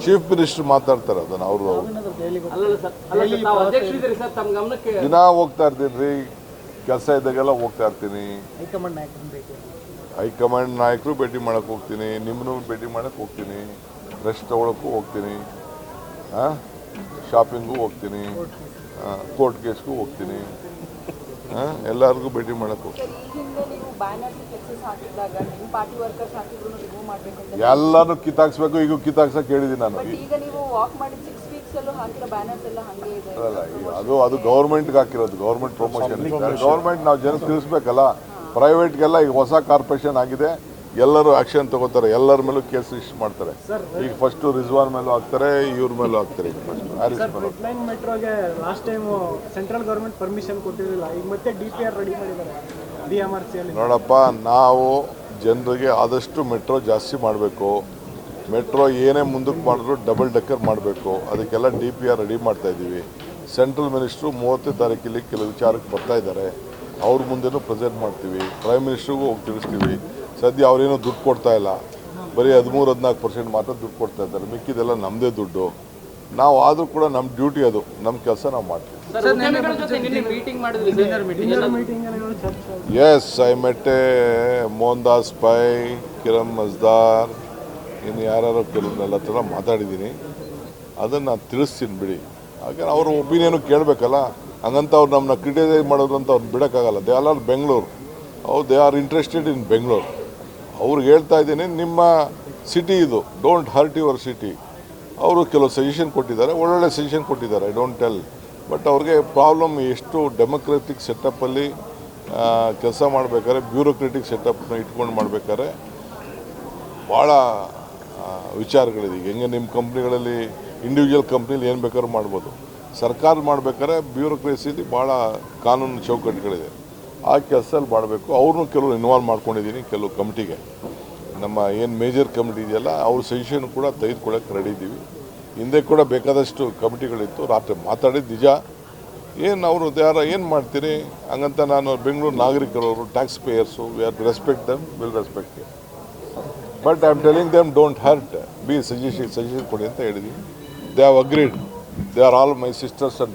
Chief minister ಮಾತಾಡ್ತಾರೆ ಅದನ್ನು ಅವರು ದಿನ ಹೋಗ್ತಾ ಇರ್ತೀನಿ ರೀ, ಕೆಲಸ ಇದ್ದಾಗೆಲ್ಲ ಹೋಗ್ತಾ ಇರ್ತೀನಿ. ಹೈಕಮಾಂಡ್ ನಾಯಕರು ಭೇಟಿ ಮಾಡಕ್ಕೆ ಹೋಗ್ತೀನಿ, ನಿಮ್ಮನ್ನು ಭೇಟಿ ಮಾಡಕ್ಕೆ ಹೋಗ್ತೀನಿ, ರೆಸ್ಟ್ ತಗೊಳಕ್ಕೂ ಹೋಗ್ತೀನಿ, ಶಾಪಿಂಗೂ ಹೋಗ್ತೀನಿ, ಕೋರ್ಟ್ ಕೇಸ್ಗೂ ಹೋಗ್ತೀನಿ, ಎಲ್ಲರಿಗೂ ಭೇಟಿ ಮಾಡಕ್ಕೆ ಹೋಗ್ತೀನಿ. ಎಲ್ಲಾನು ಕಿತ್ತಾಕ್ಸ್ಬೇಕು. ಈಗ ಕಿತ್ತಾಕ್ಸಕ್ಕೆ ಹೇಳಿದ್ದೀನಿ ನಾನು. ಅದು ಗೌರ್ಮೆಂಟ್ಗೆ ಹಾಕಿರೋದು, ಗೌರ್ಮೆಂಟ್ ಪ್ರಮೋಷನ್. ಗೌರ್ಮೆಂಟ್ ನಾವು ಜನಕ್ಕೆ ತಿಳಿಸ್ಬೇಕಲ್ಲ. ಪ್ರೈವೇಟ್ಗೆಲ್ಲ ಈಗ ಹೊಸ ಕಾರ್ಪೊರೇಷನ್ ಆಗಿದೆ, ಎಲ್ಲರೂ ಆಕ್ಷನ್ ತಗೋತಾರೆ, ಎಲ್ಲರ ಮೇಲೂ ಕೇಸ್ ರಿಜಿಸ್ಟರ್ ಮಾಡ್ತಾರೆ. ಈಗ ಫಸ್ಟ್ ರಿಜ್ವಾನ್ ಮೇಲೂ ಹಾಕ್ತಾರೆ, ಇವ್ರ ಮೇಲೂ ಹಾಕ್ತಾರೆ. ಈಗ ಫಸ್ಟ್ ಹ್ಯಾರಿಸ್ ಮೆಟ್ರೋಗೆ last time central government permission ಕೊಟ್ಟಿರಲಿಲ್ಲ, ಈಗ ಮತ್ತೆ DPR ರೆಡಿ ಮಾಡಿದ್ದಾರೆ DMRC ಅಲ್ಲಿ. ನೋಡಪ್ಪ, ನಾವು ಜನರಿಗೆ ಆದಷ್ಟು ಮೆಟ್ರೋ ಜಾಸ್ತಿ ಮಾಡಬೇಕು. ಮೆಟ್ರೋ ಏನೇ ಮುಂದಕ್ಕೆ ಮಾಡಿದ್ರು ಡಬಲ್ ಡೆಕ್ಕರ್ ಮಾಡಬೇಕು. ಅದಕ್ಕೆಲ್ಲ DPR ರೆಡಿ ಮಾಡ್ತಾ ಇದ್ದೀವಿ. ಸೆಂಟ್ರಲ್ ಮಿನಿಸ್ಟ್ರು 30ನೇ ತಾರೀಕಿಲ್ಲಿ ಕೆಲವು ವಿಚಾರಕ್ಕೆ ಬರ್ತಾ ಇದ್ದಾರೆ. ಅವ್ರ ಮುಂದೆನೂ ಪ್ರೆಸೆಂಟ್ ಮಾಡ್ತೀವಿ. ಪ್ರೈಮ್ ಮಿನಿಸ್ಟ್ರಿಗೂ ಹೋಗಿ ತಿಳಿಸ್ತೀವಿ. ಸದ್ಯ ಅವರೇನೂ ದುಡ್ಡು ಕೊಡ್ತಾ ಇಲ್ಲ, ಬರೀ 13-14% ಮಾತ್ರ ದುಡ್ಡು ಕೊಡ್ತಾ ಇದ್ದಾರೆ. ಮಿಕ್ಕಿದೆಲ್ಲ ನಮ್ಮದೇ ದುಡ್ಡು. ನಾವು ಆದರೂ ಕೂಡ ನಮ್ಮ ಡ್ಯೂಟಿ, ಅದು ನಮ್ಮ ಕೆಲಸ ನಾವು ಮಾಡ್ತೀವಿ. Yes, I met Mohan Das Pai, Kiran Mazumdar, ಇನ್ನು ಯಾರು ಕೆಲವ್ರನ್ನೆಲ್ಲ ಹತ್ರ ಮಾತಾಡಿದ್ದೀನಿ. ಅದನ್ನು ನಾನು ತಿಳಿಸ್ತೀನಿ ಬಿಡಿ. ಹಾಗೆ ಅವ್ರ ಒಪಿನಿಯನು ಕೇಳಬೇಕಲ್ಲ. ಹಂಗಂತ ಅವ್ರು ನಮ್ಮನ್ನ ಕ್ರಿಟಿಸೈಸ್ ಮಾಡೋದು ಅಂತ ಅವ್ರು ಬಿಡೋಕ್ಕಾಗಲ್ಲ. They are Bengaluru, they are interested in Bengaluru. ಅವ್ರಿಗೆ ಹೇಳ್ತಾ ಇದ್ದೀನಿ, ನಿಮ್ಮ ಸಿಟಿ ಇದು, ಡೋಂಟ್ ಹರ್ಟ್ ಯುವರ್ ಸಿಟಿ. ಅವರು ಕೆಲವು ಸಜೆಷನ್ ಕೊಟ್ಟಿದ್ದಾರೆ, ಒಳ್ಳೊಳ್ಳೆ ಸಜೆಷನ್ ಕೊಟ್ಟಿದ್ದಾರೆ. I don't tell. ಬಟ್ ಅವ್ರಿಗೆ ಪ್ರಾಬ್ಲಮ್ ಎಷ್ಟು ಡೆಮೊಕ್ರೆಟಿಕ್ ಸೆಟಪ್ಪಲ್ಲಿ ಕೆಲಸ ಮಾಡಬೇಕಾದ್ರೆ, ಬ್ಯೂರೋಕ್ರೆಟಿಕ್ ಸೆಟಪ್ನ ಇಟ್ಕೊಂಡು ಮಾಡಬೇಕಾದ್ರೆ ಭಾಳ ವಿಚಾರಗಳಿದೆ. ಈಗ ಹೆಂಗೆ ನಿಮ್ಮ ಕಂಪ್ನಿಗಳಲ್ಲಿ ಇಂಡಿವಿಜುವಲ್ ಕಂಪ್ನಿಲಿ ಏನು ಬೇಕಾದ್ರೂ ಮಾಡ್ಬೋದು. ಸರ್ಕಾರ ಮಾಡಬೇಕಾದ್ರೆ ಬ್ಯೂರೋಕ್ರೆಸಿಲಿ ಭಾಳ ಕಾನೂನು ಚೌಕಟ್ಟುಗಳಿದೆ. ಆ ಕೆಲಸದಲ್ಲಿ ಮಾಡಬೇಕು. ಅವ್ರನ್ನೂ ಕೆಲವರು ಇನ್ವಾಲ್ವ್ ಮಾಡ್ಕೊಂಡಿದ್ದೀನಿ ಕೆಲವು ಕಮಿಟಿಗೆ. ನಮ್ಮ ಏನು ಮೇಜರ್ ಕಮಿಟಿ ಇದೆಯಲ್ಲ, ಅವ್ರ ಸಜೆಷನ್ ಕೂಡ ತೆಗೆದುಕೊಳ್ಳೋಕೆ ರೆಡಿ ಇದ್ದೀವಿ. ಹಿಂದೆ ಕೂಡ ಬೇಕಾದಷ್ಟು ಕಮಿಟಿಗಳಿತ್ತು. ರಾತ್ರಿ ಮಾತಾಡಿದ್ದು ನಿಜ. ಏನು ಅವರು ಏನು ಮಾಡ್ತೀರಿ ಹಂಗಂತ. ನಾನು ಬೆಂಗಳೂರು ನಾಗರಿಕರವರು, tax payers, we are respect them, will respect you. But I am telling them don't hurt, be suggestion ಕೊಡಿ ಅಂತ ಹೇಳಿದ್ವಿ. They have agreed. They are all my sisters and